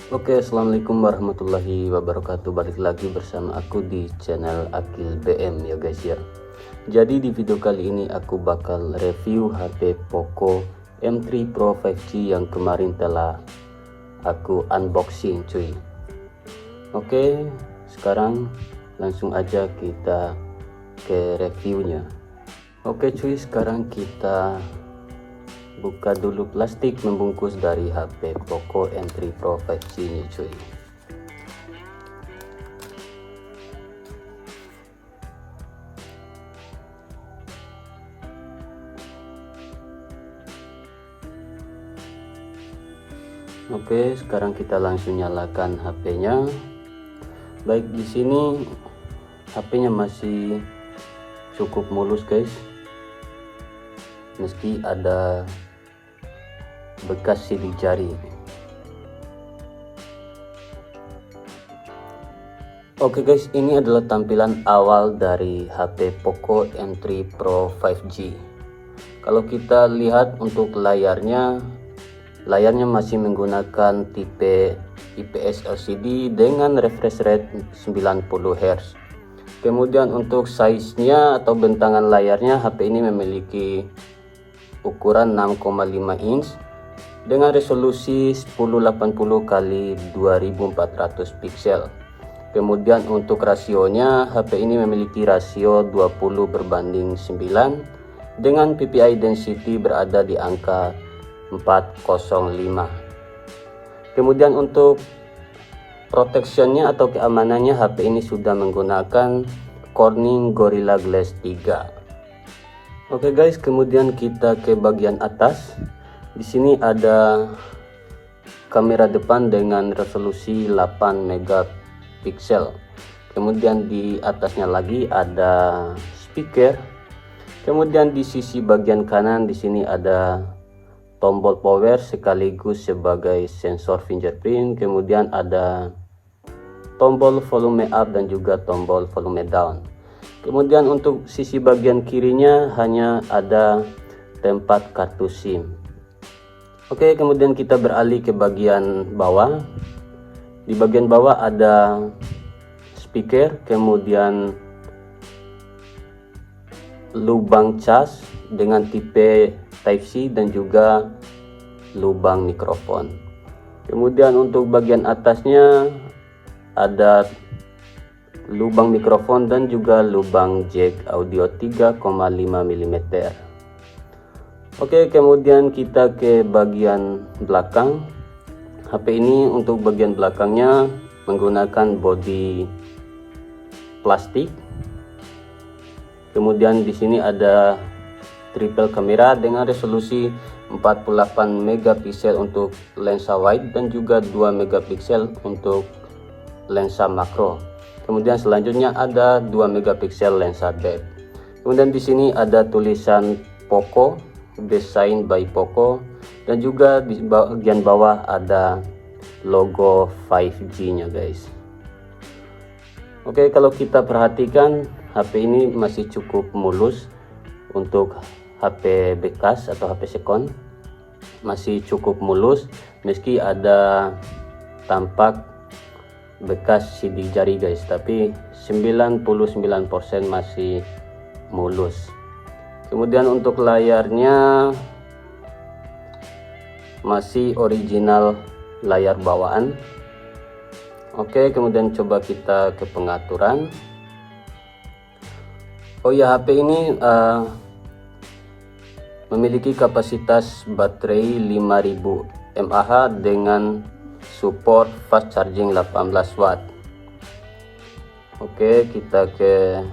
Oke, assalamualaikum warahmatullahi wabarakatuh. Balik lagi bersama aku di channel Akil BM ya guys ya. Jadi di video kali ini aku bakal review HP Poco M3 Pro 5G yang kemarin telah aku unboxing cuy. Oke, sekarang langsung aja kita ke reviewnya. Oke cuy, sekarang kita buka dulu plastik membungkus dari HP Poco M3 Pro 5G ini cuy. Oke, sekarang kita langsung nyalakan HP-nya. Baik, di sini HP-nya masih cukup mulus guys. Meski ada bekas sidik jari. Oke guys, ini adalah tampilan awal dari HP Poco M3 Pro 5G. Kalau kita lihat untuk layarnya masih menggunakan tipe IPS LCD dengan refresh rate 90 Hz. Kemudian untuk size-nya atau bentangan layarnya, HP ini memiliki ukuran 6,5 inch dengan resolusi 1080 x 2400 pixel. Kemudian untuk rasionya, HP ini memiliki rasio 20:9 dengan PPI density berada di angka 405. Kemudian untuk protectionnya atau keamanannya, HP ini sudah menggunakan Corning Gorilla Glass 3. Oke guys, kemudian kita ke bagian atas. Di sini ada kamera depan dengan resolusi 8 megapiksel. Kemudian di atasnya lagi ada speaker. Kemudian di sisi bagian kanan di sini ada tombol power sekaligus sebagai sensor fingerprint. Kemudian ada tombol volume up dan juga tombol volume down. Kemudian untuk sisi bagian kirinya hanya ada tempat kartu SIM. Oke, kemudian kita beralih ke bagian bawah. Di bagian bawah ada speaker, kemudian lubang cas dengan tipe Type-C dan juga lubang mikrofon. Kemudian untuk bagian atasnya ada lubang mikrofon dan juga lubang jack audio 3,5 mm. Oke, kemudian kita ke bagian belakang. HP ini untuk bagian belakangnya menggunakan bodi plastik. Kemudian di sini ada triple kamera dengan resolusi 48 megapiksel untuk lensa wide dan juga 2 megapiksel untuk lensa makro. Kemudian selanjutnya ada 2 megapiksel lensa depth. Kemudian di sini ada tulisan Poco, Design by Poco, dan juga di bagian bawah ada logo 5G nya guys. Oke, kalau kita perhatikan HP ini masih cukup mulus. Untuk HP bekas atau HP second masih cukup mulus, meski ada tampak bekas sidik jari guys, tapi 99% masih mulus. Kemudian untuk layarnya masih original layar bawaan. Oke, kemudian coba kita ke pengaturan. Oh ya, HP ini memiliki kapasitas baterai 5000 mAh dengan support fast charging 18 watt. Oke, kita ke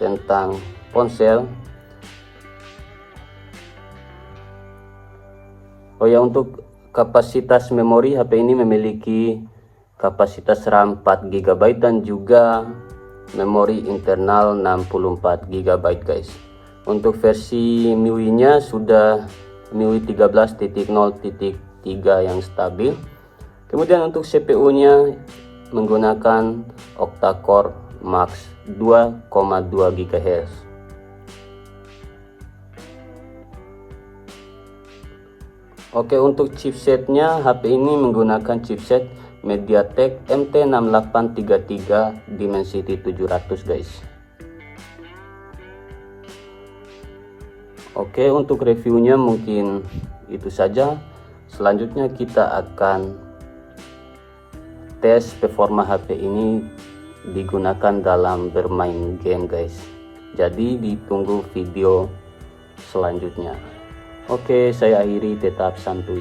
tentang ponsel. Oh ya, untuk kapasitas memori, HP ini memiliki kapasitas RAM 4 GB dan juga memori internal 64 GB guys. Untuk versi MIUI-nya sudah MIUI 13.0.3 yang stabil. Kemudian untuk CPU-nya menggunakan octa-core max 2,2 GHz. Oke, untuk chipsetnya HP ini menggunakan chipset MediaTek MT6833 Dimensity 700 guys. Oke, untuk reviewnya mungkin itu saja. Selanjutnya kita akan tes performa HP ini digunakan dalam bermain game guys. Jadi ditunggu video selanjutnya. Oke, saya akhiri, tetap santuy.